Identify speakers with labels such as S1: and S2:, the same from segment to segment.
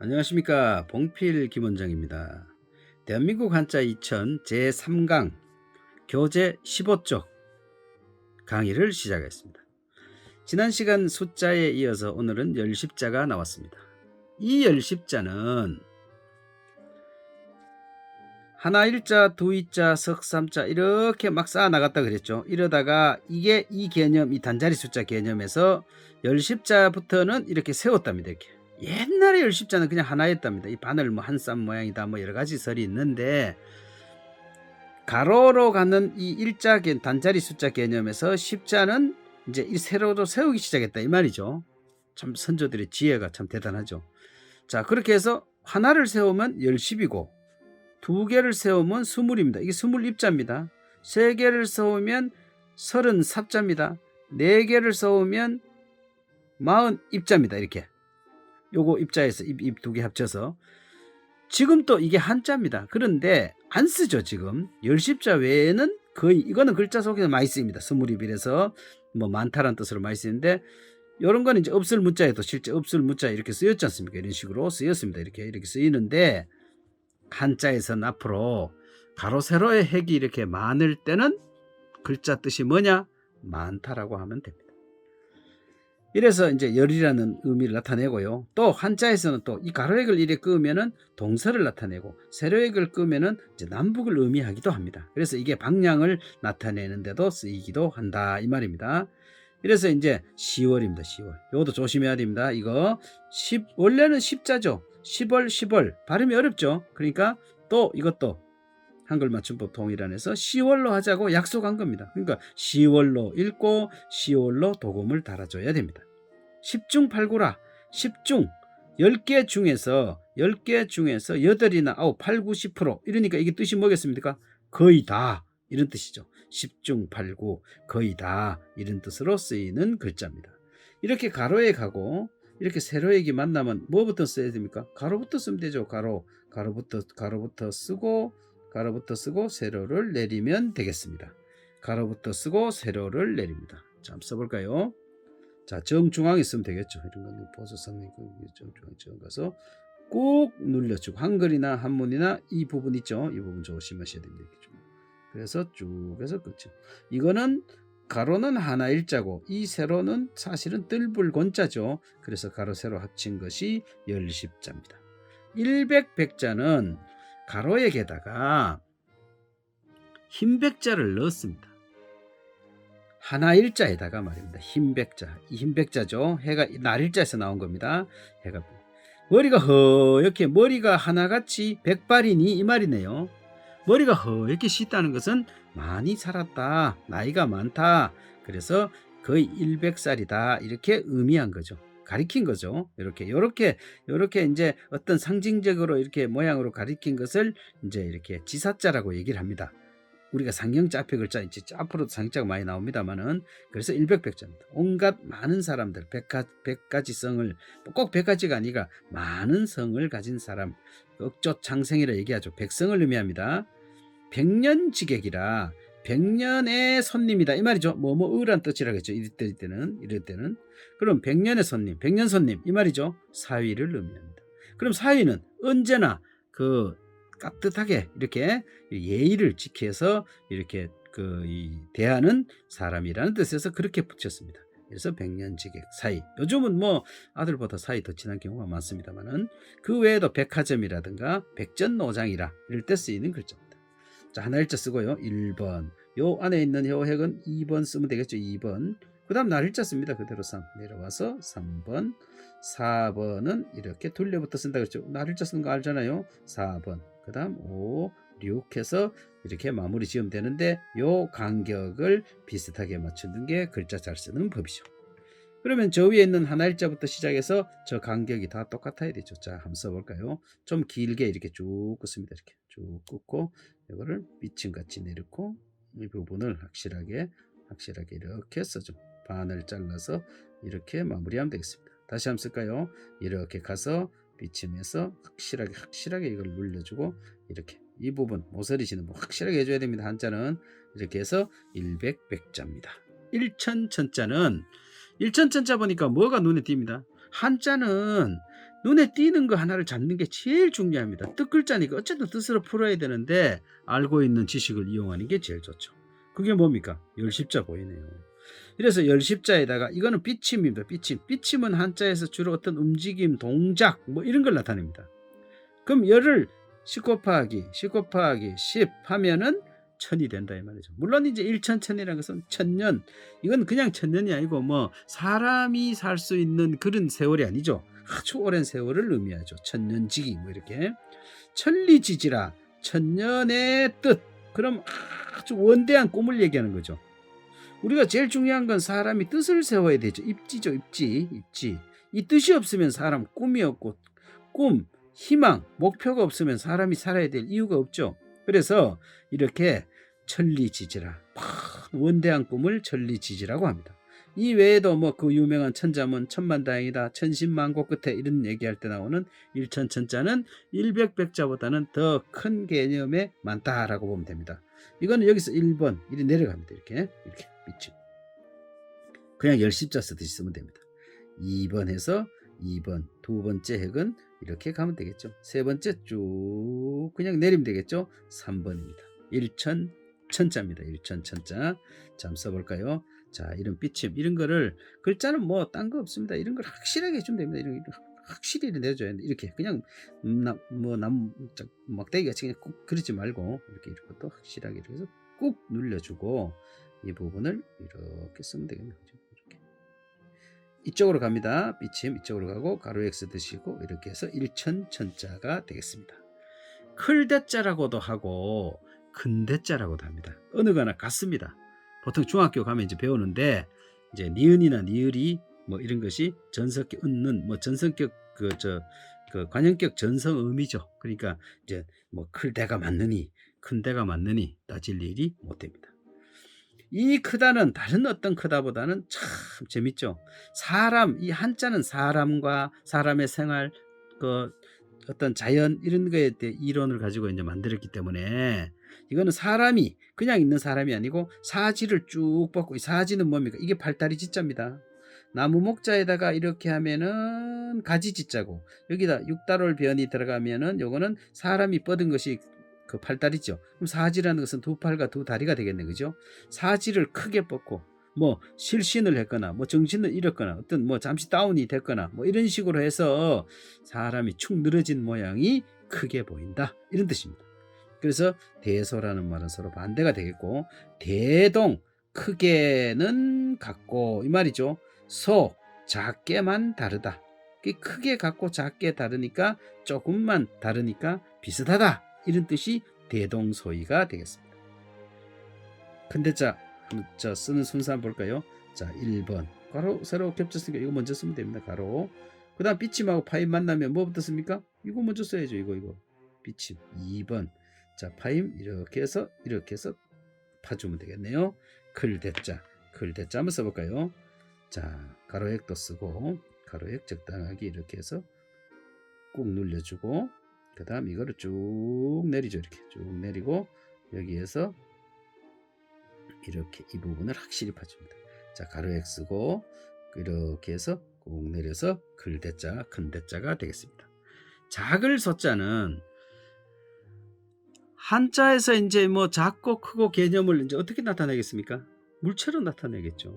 S1: 안녕하십니까, 봉필 김원장입니다. 대한민국 한자 2000 제3강 교재 15쪽 강의를 시작하겠습니다. 지난 시간 숫자에 이어서 오늘은 열십자가 나왔습니다. 이 열십자는 하나 일자, 두 일자, 석삼자 이렇게 막 쌓아 나갔다 그랬죠. 이러다가 이게 이 개념, 이 단자리 숫자 개념에서 열십자부터는 이렇게 세웠답니다. 이렇게. 옛날에 열십자는 그냥 하나였답니다. 이 바늘 뭐 한 쌈 모양이다 뭐 여러 가지 설이 있는데, 가로로 가는 이 일자 단자리 숫자 개념에서 십자는 이제 이 세로로 세우기 시작했다 이 말이죠. 참 선조들의 지혜가 참 대단하죠. 자, 그렇게 해서 하나를 세우면 열십이고, 두 개를 세우면 스물입니다. 이게 스물 입자입니다. 세 개를 세우면 서른 삽자입니다. 네 개를 세우면 마흔 입자입니다. 이렇게 요거 입자에서 입 두 개 합쳐서 지금 또 이게 한자입니다. 그런데 안 쓰죠. 지금 열십자 외에는 거의, 이거는 글자 속에서 많이 쓰입니다. 스물입이라서 뭐 많다라는 뜻으로 많이 쓰는데, 요런 거는 이제 없을 문자에도 실제 없을 문자 이렇게 쓰였지 않습니까? 이런 식으로 쓰였습니다. 이렇게 쓰이는데, 한자에서는 앞으로 가로 세로의 획이 이렇게 많을 때는 글자 뜻이 뭐냐? 많다라고 하면 됩니다. 이래서 이제 열이라는 의미를 나타내고요. 또 한자에서는 또 이 가로획을 이렇게 끄면은 동서를 나타내고, 세로획을 끄면은 이제 남북을 의미하기도 합니다. 그래서 이게 방향을 나타내는데도 쓰이기도 한다 이 말입니다. 그래서 이제 10월입니다. 10월. 이것도 조심해야 됩니다. 이거 원래는 십자죠. 10월 10월 발음이 어렵죠. 그러니까 또 이것도 한글 맞춤법 통일안에서 10월로 하자고 약속한 겁니다. 그러니까 10월로 읽고 10월로 도금을 달아줘야 됩니다. 10중 8구라. 10중 10개 중에서 8이나 9, 8, 9, 10% 이러니까 이게 뜻이 뭐겠습니까? 거의 다 이런 뜻이죠. 10중 8, 9 거의 다 이런 뜻으로 쓰이는 글자입니다. 이렇게 가로액하고 이렇게 세로액이 만나면 뭐부터 써야 됩니까? 가로부터 쓰면 되죠. 가로부터 쓰고 세로를 내리면 되겠습니다. 가로부터 쓰고 세로를 내립니다. 자, 한번 써볼까요? 자, 정중앙에 쓰면 되겠죠. 이런 건 보수성의 정중앙 가서 꾹 눌러주고, 한글이나 한문이나 이 부분 있죠. 이 부분 조심하셔야 됩니다. 그래서 쭉 해서 끝이죠. 이거는 가로는 하나 일자고, 이 세로는 사실은 뜰불곤자죠. 그래서 가로 세로 합친 것이 열십자입니다. 일백백자는 가로에게다가 흰백자를 넣었습니다. 하나 일자에다가 말입니다. 흰백자, 이 흰백자죠. 해가 날일자에서 나온 겁니다. 해가 머리가 허옇게, 머리가 하나같이 백발이니 이 말이네요. 머리가 허옇게 씻다는 것은 많이 살았다, 나이가 많다, 그래서 거의 100살이다 이렇게 의미한 거죠. 가리킨 거죠. 이렇게 이제 어떤 상징적으로 이렇게 모양으로 가리킨 것을 이제 이렇게 지사자라고 얘기를 합니다. 우리가 상형자 앞에 글자 이제 앞으로도 상형자가 많이 나옵니다만은, 그래서 일백백자입니다. 온갖 많은 사람들, 100가지 성을, 꼭 100가지가 아니라 많은 성을 가진 사람, 억조 창생이라 얘기하죠. 백성을 의미합니다. 백년지객이라 백년의 손님이다 이 말이죠. 뭐뭐의란 뜻이라겠죠. 이럴 때는 그럼 백년의 손님, 백년 손님 이 말이죠. 사위를 의미합니다. 그럼 사위는 언제나 그 깍듯하게 이렇게 예의를 지켜서 이렇게 대하는 사람이라는 뜻에서 그렇게 붙였습니다. 그래서 백년지객 사위. 요즘은 뭐 아들보다 사위 더 친한 경우가 많습니다만은, 그 외에도 백화점이라든가 백전노장이라 이럴 때 쓰이는 글자입니다. 자, 하나 일자 쓰고요. 1번. 요 안에 있는 요 획은 2번 쓰면 되겠죠. 2번. 그 다음 날일자 씁니다. 그대로 3. 내려와서 3번. 4번은 이렇게 둘레부터 쓴다 그랬죠. 날일자 쓰는 거 알잖아요. 4번. 그 다음 5, 6 해서 이렇게 마무리 지으면 되는데, 요 간격을 비슷하게 맞추는 게 글자 잘 쓰는 법이죠. 그러면 저 위에 있는 하나 일자부터 시작해서 저 간격이 다 똑같아야 되죠. 자, 한번 써볼까요? 좀 길게 이렇게 쭉 긋습니다. 이렇게 쭉 긋고 이거를 미층같이 내놓고 이 부분을 확실하게 이렇게 써줘. 반을 잘라서 이렇게 마무리하면 되겠습니다. 다시 한번 쓸까요? 이렇게 가서 비침해서 확실하게 이걸 눌러주고, 이렇게 이 부분 모서리지는 뭐 확실하게 해줘야 됩니다. 한자는 이렇게 해서 일백백자입니다. 일천천자는 일천천자 보니까 뭐가 눈에 띕니다. 한자는 눈에 띄는 거 하나를 잡는 게 제일 중요합니다. 뜻 글자니까 어쨌든 뜻으로 풀어야 되는데 알고 있는 지식을 이용하는 게 제일 좋죠. 그게 뭡니까? 열십자 보이네요. 이래서 열십자에다가 이거는 삐침입니다. 삐침. 삐침은 한자에서 주로 어떤 움직임, 동작 뭐 이런 걸 나타냅니다. 그럼 열을 10 곱하기 10 하면은 천이 된다 이 말이죠. 물론 이제 일천천이라는 것은 천년, 이건 그냥 천년이 아니고 뭐 사람이 살 수 있는 그런 세월이 아니죠. 아주 오랜 세월을 의미하죠. 천년지기 뭐 이렇게. 천리지지라 천년의 뜻. 그럼 아주 원대한 꿈을 얘기하는 거죠. 우리가 제일 중요한 건 사람이 뜻을 세워야 되죠. 입지죠. 입지. 이 뜻이 없으면 사람 꿈이 없고, 꿈, 희망, 목표가 없으면 사람이 살아야 될 이유가 없죠. 그래서 이렇게 천리지지라, 원대한 꿈을 천리지지라고 합니다. 이 외에도 뭐 그 유명한 천자문 천만다행이다, 천신만고 끝에 이런 얘기할 때 나오는 일천천자는 일백백자보다는 더 큰 개념에 많다라고 보면 됩니다. 이거는 여기서 1번 이렇게 내려갑니다. 이렇게 밑줄. 그냥 열십자 쓰듯이 쓰면 됩니다. 2번 해서 2번 두 번째 핵은 이렇게 가면 되겠죠. 세 번째 쭉 그냥 내리면 되겠죠. 3번입니다. 일천천자입니다. 일천천자. 자, 한번 써볼까요? 자, 이런 삐침 이런 거를, 글자는 뭐 딴 거 없습니다. 이런 걸 확실하게 해주면 됩니다. 이런 확실히 내줘야 돼. 이렇게 그냥 나무 막대기 같이 그냥 꾹 그러지 말고 이렇게 것도 확실하게 이렇게 해서 꾹 눌러주고 이 부분을 이렇게 쓰면 되겠네요. 이렇게 이쪽으로 갑니다. 삐침 이쪽으로 가고 가로 X 드시고 이렇게 해서 일천천자가 되겠습니다. 클대자라고도 하고 큰대자라고도 합니다. 어느 거나 같습니다. 보통 중학교 가면 이제 배우는데 이제 니은이나 니을이 뭐 이런 것이 전석격 은는 뭐 전성격 그 관형격 전성음이죠. 그러니까 이제 뭐 클대가 맞느니 큰대가 맞느니 따질 일이 못 됩니다. 이 크다는 다른 어떤 크다보다는 참 재밌죠. 사람, 이 한자는 사람과 사람의 생활, 그 어떤 자연 이런 거에 대해 이론을 가지고 이제 만들었기 때문에 이거는 사람이 그냥 있는 사람이 아니고 사지를 쭉 뻗고, 이 사지는 뭡니까? 이게 발다리 지자입니다. 나무 목자에다가 이렇게 하면은 가지 지자고, 여기다 육다롤 변이 들어가면은 요거는 사람이 뻗은 것이 그 팔다리죠. 그럼 사지라는 것은 두 팔과 두 다리가 되겠네, 그죠? 사지를 크게 뻗고 뭐 실신을 했거나 뭐 정신을 잃었거나 어떤 뭐 잠시 다운이 됐거나 뭐 이런 식으로 해서 사람이 축 늘어진 모양이 크게 보인다, 이런 뜻입니다. 그래서 대소라는 말은 서로 반대가 되겠고, 대동 크게는 같고 이 말이죠. 소 작게만 다르다. 크게 같고 작게 다르니까, 조금만 다르니까 비슷하다, 이런 뜻이 대동소이가 되겠습니다. 근대자 쓰는 순서 한번 볼까요? 자, 1번 가로 세로 겹쳤으니까 이거 먼저 쓰면 됩니다. 가로. 그 다음 삐침하고 파임 만나면 뭐부터 씁니까? 이거 먼저 써야죠. 이거 삐침. 2번 자, 파임 이렇게 해서 파주면 되겠네요. 클대자 한번 써볼까요? 자, 가로액도 쓰고 가로액 적당하게 이렇게 해서 꾹 눌려주고, 그 다음 이거를 쭉 내리죠. 이렇게 쭉 내리고 여기에서 이렇게 이 부분을 확실히 파줍니다. 자, 가로 X고 이렇게 해서 꾹 내려서 글대자, 큰대자가 되겠습니다. 작을 소자는 한자에서 이제 뭐 작고 크고 개념을 이제 어떻게 나타내겠습니까? 물체로 나타내겠죠.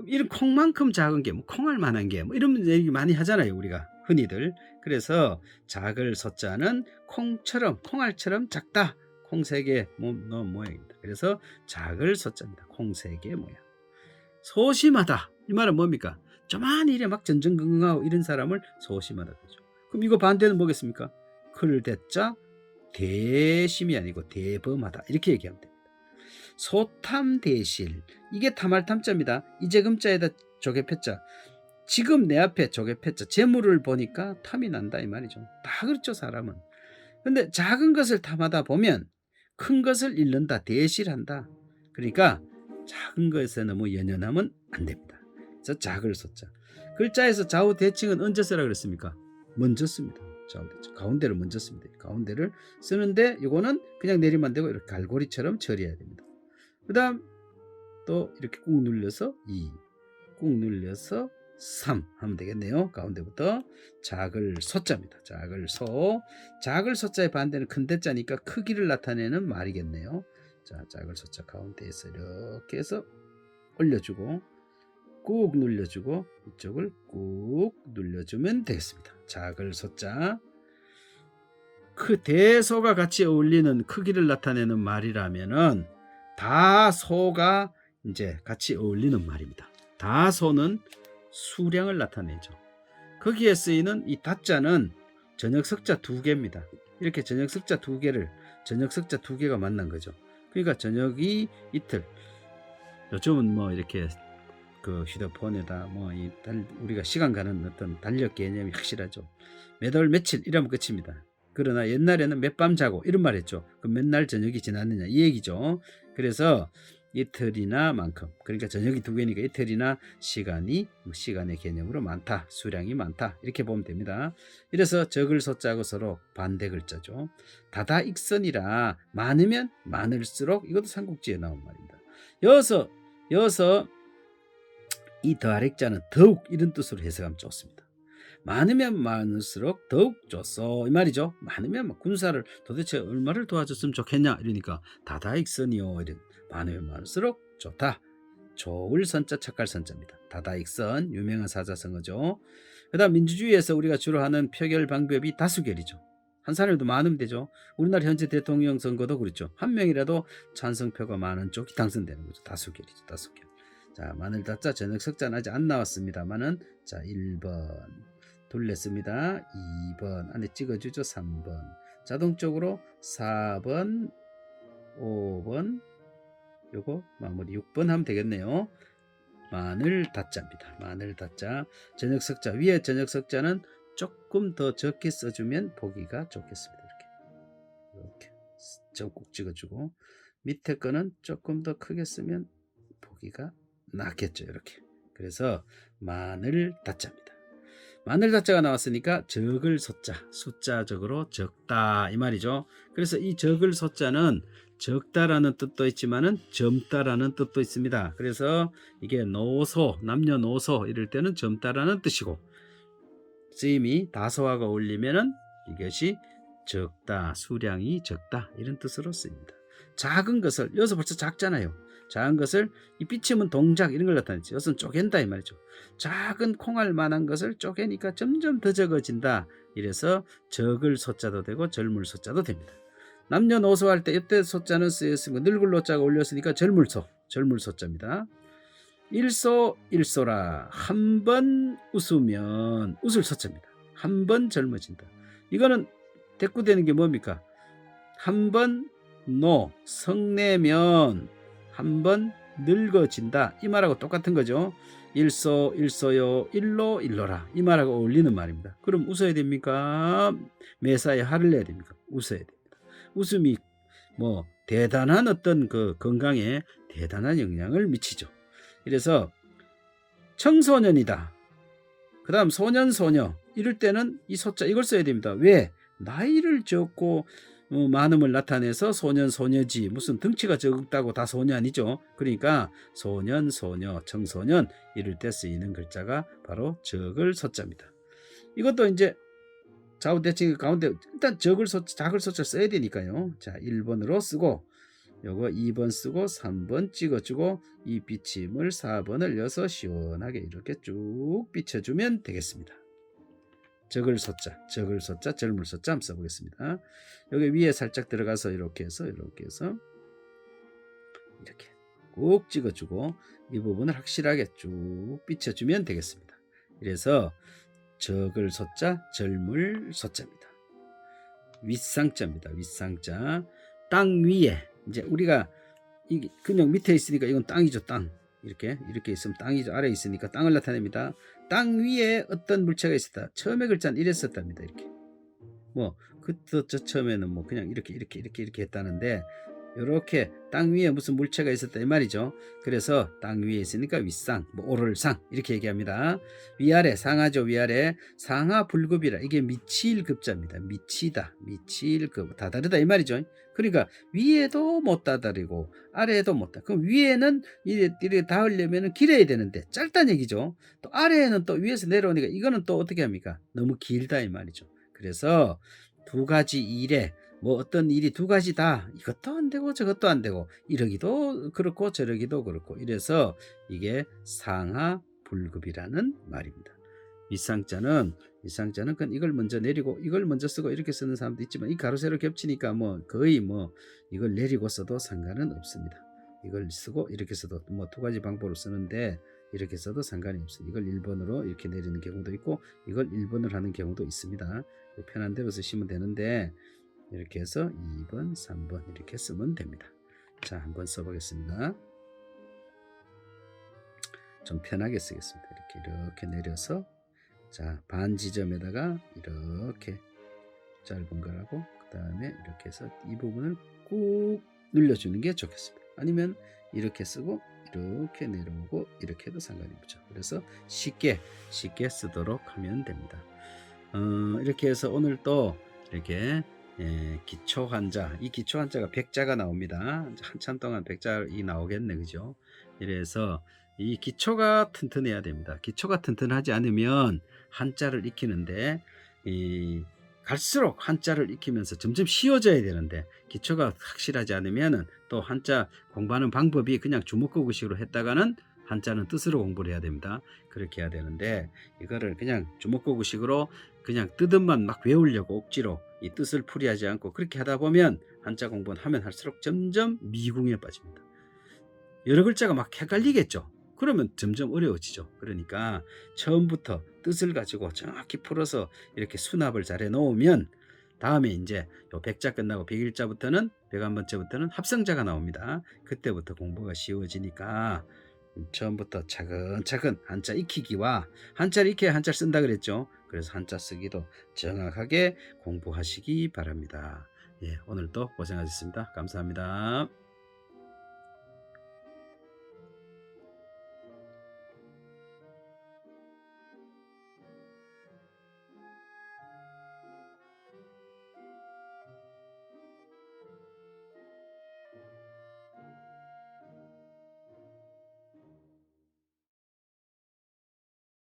S1: 이런 콩만큼 작은 게, 뭐 콩알 만한 게, 뭐 이런 얘기 많이 하잖아요, 우리가 흔히들. 그래서 작을 소자는 콩처럼, 콩알처럼 작다. 콩 3개 모양입니다. 그래서 작을 소자입니다. 콩 3개 모양. 소심하다, 이 말은 뭡니까? 조만히 이래 막 전전긍긍하고 이런 사람을 소심하다 그러죠. 그럼 이거 반대는 뭐겠습니까? 클대자 대심이 아니고 대범하다, 이렇게 얘기하면 됩니다. 소탐대실, 이게 탐할 탐자입니다. 이재금자에다 조개패자, 지금 내 앞에 조개패자, 재물을 보니까 탐이 난다, 이 말이죠. 다 그렇죠, 사람은. 근데 작은 것을 탐하다 보면 큰 것을 잃는다, 대실한다. 그러니까 작은 것에 너무 연연하면 안 됩니다. 그래서 작을 소자. 글자에서 좌우 대칭은 언제 쓰라 그랬습니까? 먼저 씁니다. 좌우 대칭. 가운데를 먼저 씁니다. 가운데를 쓰는데 이거는 그냥 내리면 안 되고 이렇게 갈고리처럼 처리해야 됩니다. 그 다음 또 이렇게 꾹 눌려서 2, 꾹 눌려서 3 하면 되겠네요. 가운데부터 작을 소자입니다. 작을 소. 작을 소자의 반대는 큰 대자니까 크기를 나타내는 말이겠네요. 자, 작을 소자 가운데에서 이렇게 해서 올려주고 꾹 눌러주고 이쪽을 꾹 눌러주면 되겠습니다. 작을 소자. 그 대소가 같이 어울리는 크기를 나타내는 말이라면은 다소가 이제 같이 어울리는 말입니다. 다소는 수량을 나타내죠. 거기에 쓰이는 이 다자는 저녁석자 두 개입니다. 이렇게 저녁석자 두 개가 만난 거죠. 그러니까 저녁이 이틀. 요즘은 뭐 이렇게 그 휴대폰에다 뭐 우리가 시간 가는 어떤 달력 개념이 확실하죠. 몇 월 며칠 이러면 끝입니다. 그러나 옛날에는 몇 밤 자고 이런 말 했죠. 그럼 맨날 저녁이 지났느냐 이 얘기죠. 그래서 이틀이나 만큼, 그러니까 저녁이 두 개니까 이틀이나 시간의 개념으로 많다, 수량이 많다 이렇게 보면 됩니다. 이래서 적을 소자하고 서로 반대 글자죠. 다다익선이라 많으면 많을수록, 이것도 삼국지에 나온 말입니다. 여기서 이 더하랙자는 더욱 이런 뜻으로 해석하면 좋습니다. 많으면 많을수록 더욱 좋소 이 말이죠. 많으면 군사를 도대체 얼마를 도와줬으면 좋겠냐 이러니까 다다익선이요, 이런 많으면 많을수록 좋다. 좋을 선자 착할 선자입니다. 다다익선 유명한 사자성어죠. 그 다음 민주주의에서 우리가 주로 하는 표결 방법이 다수결이죠. 한 사람이라도 많으면 되죠. 우리나라 현재 대통령 선거도 그렇죠. 한 명이라도 찬성표가 많은 쪽이 당선되는 거죠. 다수결이죠. 다수결. 자, 마늘 다자 저녁석자는 아직 안 나왔습니다만은, 자, 1번 돌렸습니다. 2번 안에 찍어주죠. 3번 자동적으로 4번 5번 요거 마무리 6번 하면 되겠네요. 마늘 다자입니다. 마늘 다자 저녁석자, 위에 저녁석자는 조금 더 적게 써주면 보기가 좋겠습니다. 이렇게 꼭 찍어주고, 밑에 거는 조금 더 크게 쓰면 보기가 낫겠죠. 이렇게. 그래서 마늘 다자입니다. 마늘 다자가 나왔으니까 적을 소자, 숫자적으로 적다 이 말이죠. 그래서 이 적을 소자는 적다라는 뜻도 있지만은 젊다라는 뜻도 있습니다. 그래서 이게 노소, 남녀노소 이럴 때는 젊다라는 뜻이고, 쓰임이 다소화가 어울리면은 이것이 적다, 수량이 적다 이런 뜻으로 쓰입니다. 작은 것을, 여기서 벌써 작잖아요. 작은 것을 이 비침은 동작 이런 걸 나타내죠. 여기서는 쪼갠다 이 말이죠. 작은 콩알 만한 것을 쪼개니까 점점 더 적어진다. 이래서 적을 소자도 되고 젊을 소자도 됩니다. 남녀노소 할 때 이때 소자는 쓰였으면 늙을 노자가 올렸으니까 젊을 소자입니다. 일소라 한 번 웃으면 웃을 소자입니다. 한 번 젊어진다. 이거는 대꾸되는 게 뭡니까? 한 번 성내면 한 번 늙어진다 이 말하고 똑같은 거죠. 일소요 일로라 이 말하고 어울리는 말입니다. 그럼 웃어야 됩니까? 매사에 화를 내야 됩니까? 웃어야 됩니다. 웃음이 뭐 대단한 어떤 그 건강에 대단한 영향을 미치죠. 이래서 청소년이다, 그 다음 소년 소녀 이럴 때는 이 소자 이걸 써야 됩니다. 왜? 나이를 적고 많음을 나타내서 소년 소녀지, 무슨 덩치가 적다고 다 소녀 아니죠. 그러니까 소년 소녀 청소년 이럴 때 쓰이는 글자가 바로 적을 소자입니다. 이것도 이제 좌우대칭 가운데 일단 작을 소자 써야 되니까요. 자, 1번으로 쓰고 요거 2번 쓰고 3번 찍어주고 이 비침을 4번을 넣어서 시원하게 이렇게 쭉 비춰주면 되겠습니다. 적을 소자, 젊을 소자 한번 써보겠습니다. 여기 위에 살짝 들어가서 이렇게 해서 이렇게 꼭 찍어주고 이 부분을 확실하게 쭉 비춰주면 되겠습니다. 이래서 적을 소자, 젊을 소자입니다. 윗상자입니다. 윗상자. 땅 위에, 이제 우리가 이 그냥 밑에 있으니까 이건 땅이죠. 땅. 이렇게 있으면 땅이죠. 아래에 있으니까 땅을 나타냅니다. 땅 위에 어떤 물체가 있었다. 처음에 글자는 이랬었답니다. 이렇게. 뭐 그때 처음에는 뭐 그냥 이렇게 했다는데, 요렇게 땅 위에 무슨 물체가 있었다 이 말이죠. 그래서 땅 위에 있으니까 윗상, 뭐 오를상 이렇게 얘기합니다. 위아래 상하죠. 위아래 상하 불급이라 이게 미치일급자입니다. 미치다, 미치일급 다 다르다 이 말이죠. 그러니까 위에도 못 다다리고 아래에도 못 다. 그럼 위에는 이래 닿으려면 길어야 되는데 짧다는 얘기죠. 또 아래에는 또 위에서 내려오니까 이거는 또 어떻게 합니까? 너무 길다 이 말이죠. 그래서 두 가지 일에 뭐 어떤 일이 두 가지 다 이것도 안 되고 저것도 안 되고 이러기도 그렇고 저러기도 그렇고 이래서 이게 상하 불급이라는 말입니다. 윗상자는 그건 이걸 먼저 내리고 이걸 먼저 쓰고 이렇게 쓰는 사람도 있지만 이 가로 세로 겹치니까 뭐 거의 뭐 이걸 내리고 써도 상관은 없습니다. 이걸 쓰고 이렇게 써도 뭐 두 가지 방법으로 쓰는데 이렇게 써도 상관이 없어요. 이걸 1번으로 이렇게 내리는 경우도 있고 이걸 1번을 하는 경우도 있습니다. 편한 대로 쓰시면 되는데 이렇게 해서 2번, 3번 이렇게 쓰면 됩니다. 자, 한번 써보겠습니다. 좀 편하게 쓰겠습니다. 이렇게 내려서 자, 반 지점에다가 이렇게 짧은 거라고 그 다음에 이렇게 해서 이 부분을 꾹 눌러주는 게 좋겠습니다. 아니면 이렇게 쓰고 이렇게 내려오고 이렇게 해도 상관이 없죠. 그래서 쉽게 쓰도록 하면 됩니다. 이렇게 해서 오늘 또 이렇게 기초 한자, 이 기초 한자가 백자가 나옵니다. 한참 동안 백자이 나오겠네, 그죠? 이래서 이 기초가 튼튼해야 됩니다. 기초가 튼튼하지 않으면 한자를 익히는데 갈수록 한자를 익히면서 점점 쉬워져야 되는데 기초가 확실하지 않으면 또 한자 공부하는 방법이 그냥 주먹구구식으로 했다가는 한자는 뜻으로 공부를 해야 됩니다. 그렇게 해야 되는데 이거를 그냥 주먹구구식으로 그냥 뜻만 막 외우려고 억지로 이 뜻을 풀이하지 않고 그렇게 하다 보면 한자 공부는 하면 할수록 점점 미궁에 빠집니다. 여러 글자가 막 헷갈리겠죠. 그러면 점점 어려워지죠. 그러니까 처음부터 뜻을 가지고 정확히 풀어서 이렇게 수납을 잘 해놓으면 다음에 이제 요 100자 끝나고 101자부터는 101번째부터는 합성자가 나옵니다. 그때부터 공부가 쉬워지니까 처음부터 차근차근 한자 익히기와 한자를 익혀야 한자를 쓴다 그랬죠. 그래서 한자 쓰기도 정확하게 공부하시기 바랍니다. 예, 오늘도 고생하셨습니다. 감사합니다.